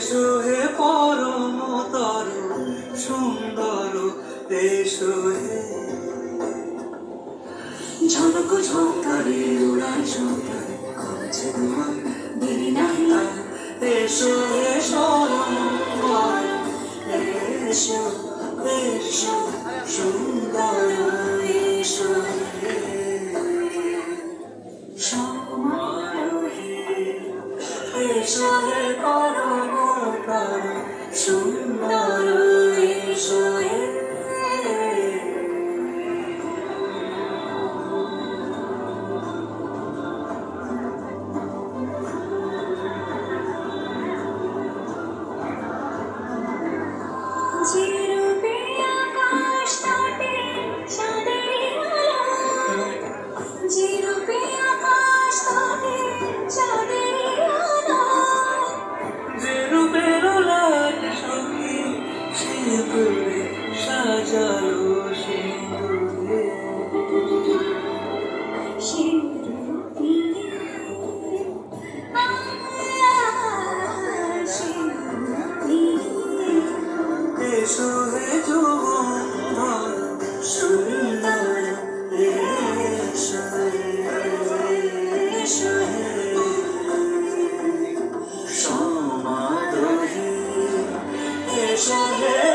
এসো হে পরমতর সুন্দর এসো হে ঝলক ঝঙ্কারে উড়াই সন্তান করেছে তোমার দেরি নাই এসো হে পরমতর এসো এসো সুন্দর এসো হে সমারোহে এসো হে পরমতর সুন্দর এসো হে যে রূপে আকাশ তটে চাঁদের আলো যে রূপে আকাশ তটে চাঁদের আলো যে রূপের লাট সখী সিঁদুরে সাজালো সিঁদুরে এসো হে যৌবন সুন্দর এসো এসো হে সমাদরে এসো হে